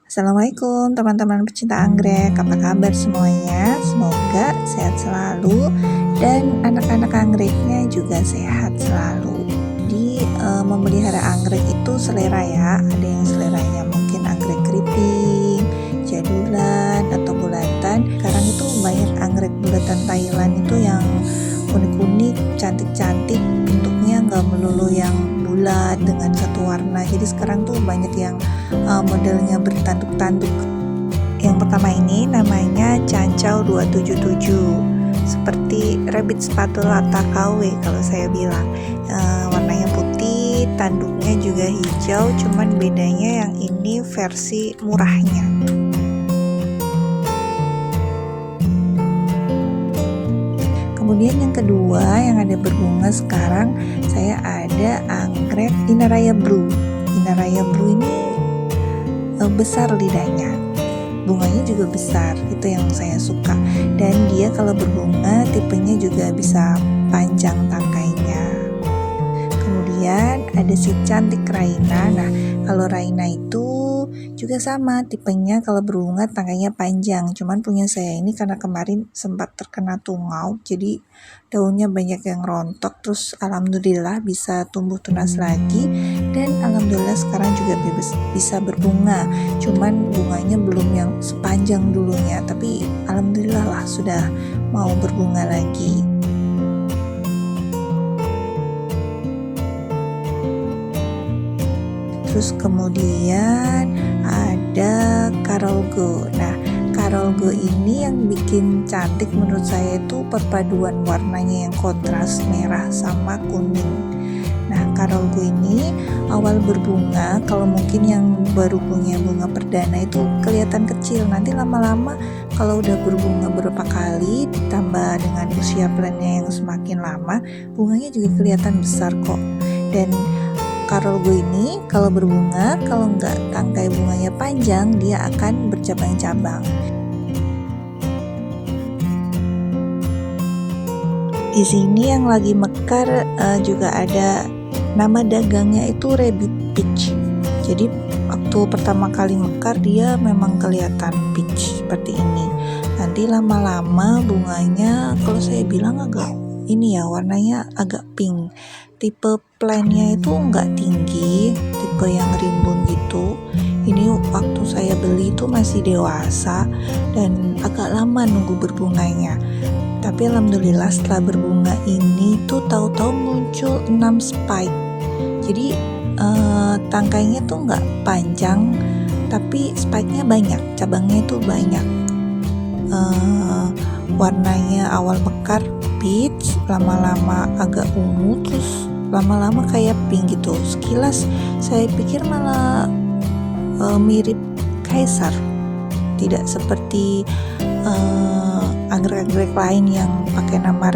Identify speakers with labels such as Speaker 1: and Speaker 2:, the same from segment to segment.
Speaker 1: Assalamualaikum teman-teman pecinta anggrek, apa kabar semuanya? Semoga sehat selalu dan anak-anak anggreknya juga sehat selalu. Jadi memelihara anggrek itu selera ya, ada yang seleranya mungkin anggrek keriting, jadulan atau bulatan. Sekarang itu banyak anggrek bulatan Thailand itu yang unik-unik, cantik-cantik, bentuknya nggak melulu yang bulat dengan satu warna. Jadi sekarang tuh banyak yang modelnya bertanduk-tanduk. Yang pertama ini namanya Cancau 277, seperti rabbit spatula KW kalau saya bilang. Warnanya putih, tanduknya juga hijau, cuman bedanya yang ini versi murahnya. Kemudian yang kedua yang ada berbunga sekarang, saya ada anggrek Inaraya Blue. Inaraya Blue ini besar lidahnya, bunganya juga besar, itu yang saya suka. Dan dia kalau berbunga tipenya juga bisa panjang tangkainya. Kemudian ada si cantik Raina. Nah kalau Raina itu juga sama tipenya, kalau berbunga tangkainya panjang, cuman punya saya ini karena kemarin sempat terkena tungau, jadi daunnya banyak yang rontok, terus alhamdulillah bisa tumbuh tunas lagi, dan alhamdulillah sekarang juga bisa berbunga, cuman bunganya belum yang sepanjang dulunya, tapi alhamdulillah lah sudah mau berbunga lagi. Terus kemudian ada Carolgo. Nah Carolgo ini yang bikin cantik menurut saya itu perpaduan warnanya yang kontras merah sama kuning. Nah Carolgo ini awal berbunga, kalau mungkin yang baru punya bunga perdana itu kelihatan kecil, nanti lama-lama kalau udah berbunga beberapa kali ditambah dengan usia plannya yang semakin lama, bunganya juga kelihatan besar kok. Dan Carolgo ini kalau berbunga, kalau nggak tangkai bunganya panjang, dia akan bercabang-cabang. Di sini yang lagi mekar juga ada, nama dagangnya itu rabbit peach. Jadi waktu pertama kali mekar dia memang kelihatan peach seperti ini. Nanti lama-lama bunganya kalau saya bilang agak ini ya, warnanya agak pink. Tipe plannya itu nggak tinggi, tipe yang rimbun gitu. Ini waktu saya beli itu masih dewasa dan agak lama nunggu berbunganya. Tapi alhamdulillah setelah berbunga ini tuh tahu-tahu muncul 6 spike. Jadi tangkainya tuh nggak panjang, tapi spike-nya banyak, cabangnya itu banyak. Warnanya awal mekar peach, lama-lama agak ungu, terus lama-lama kayak pink gitu. Sekilas saya pikir malah mirip kaisar, tidak seperti anggrek-anggrek lain yang pakai nama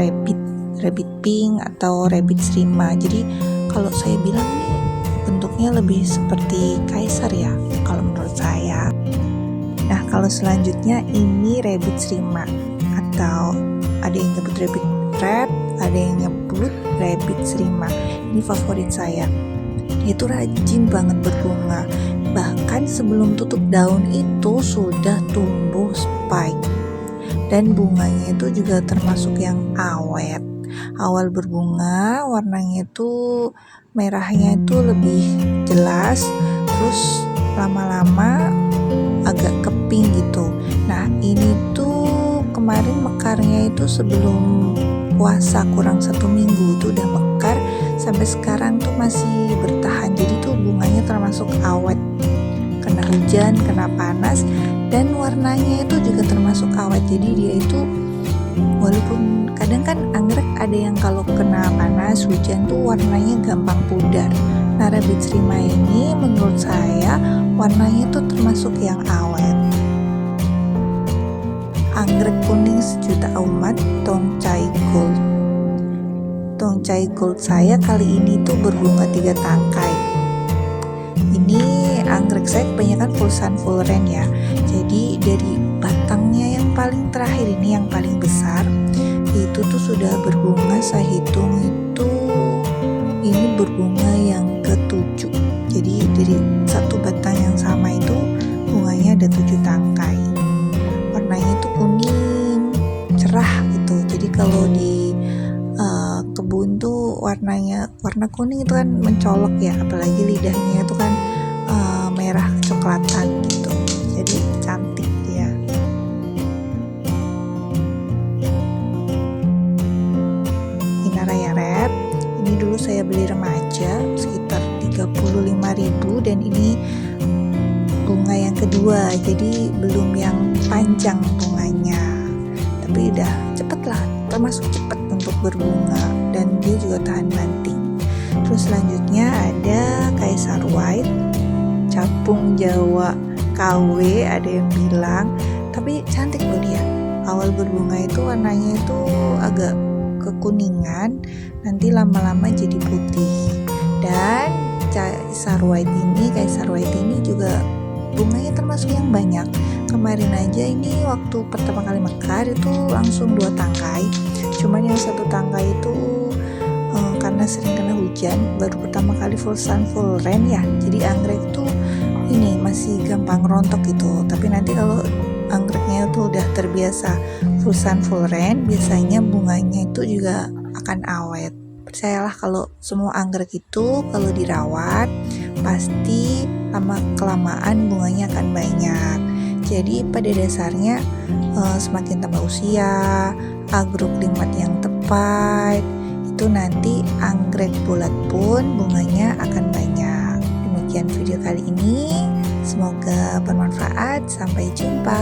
Speaker 1: rabbit pink atau rabbit srima. Jadi kalau saya bilang ini bentuknya lebih seperti kaisar ya kalau menurut saya. Nah kalau selanjutnya ini rabbit srima, atau ada yang nyebut rabbit red, ada yang nyebut rabbit srima. Ini favorit saya, dia itu rajin banget berbunga, bahkan sebelum tutup daun itu sudah tumbuh spike, dan bunganya itu juga termasuk yang awet. Awal berbunga warnanya itu merahnya itu lebih jelas, terus lama-lama agak ke pink gitu. Nah ini tuh kemarin mekarnya itu sebelum puasa kurang 1 minggu itu udah mekar, sampai sekarang tuh masih bertahan. Jadi tuh bunganya termasuk awet, kena hujan, kena panas, dan warnanya itu juga termasuk awet. Jadi dia itu walaupun kadang kan anggrek ada yang kalau kena panas hujan tuh warnanya gampang pudar. Nah rabbit srima ini menurut saya warnanya itu termasuk yang awet. Anggrek kuning sejuta umat Tongchai Gold. Tongchai Gold saya kali ini tuh berbunga 3 tangkai. Ini anggrek saya kebanyakan full ren ya. Jadi dari batangnya yang paling terakhir ini yang paling besar itu tuh sudah berbunga, saya hitung itu ini berbunga yang ke-7. Jadi dari satu batang yang sama itu bunganya ada 7 tangkai. Warnanya itu kuning cerah gitu. Jadi kalau di kebun tuh warna kuning itu kan mencolok ya, apalagi lidahnya itu kan merah kecoklatan gitu. Jadi cantik dia. Inaraya Red ini dulu saya beli remaja sekitar 35.000 dan ini bunga yang kedua, jadi belum yang panjang bunganya, tapi udah cepet lah, termasuk cepet untuk berbunga dan dia juga tahan banting. Terus selanjutnya ada Kaisar White, capung Jawa KW ada yang bilang, tapi cantik loh dia. Awal berbunga itu warnanya itu agak kekuningan, nanti lama-lama jadi putih. Dan Kaisar White ini juga bunganya termasuk yang banyak. Kemarin aja ini waktu pertama kali mekar itu langsung 2 tangkai. Cuman yang 1 tangkai itu karena sering kena hujan, baru pertama kali full sun full rain ya. Jadi anggrek itu ini masih gampang rontok gitu. Tapi nanti kalau anggreknya itu udah terbiasa full sun full rain, biasanya bunganya itu juga akan awet. Percayalah kalau semua anggrek itu kalau dirawat pasti lama-kelamaan bunganya akan banyak. Jadi pada dasarnya semakin tambah usia, agroklimat yang tepat, itu nanti anggrek bulat pun bunganya akan banyak. Demikian video kali ini, semoga bermanfaat. Sampai jumpa.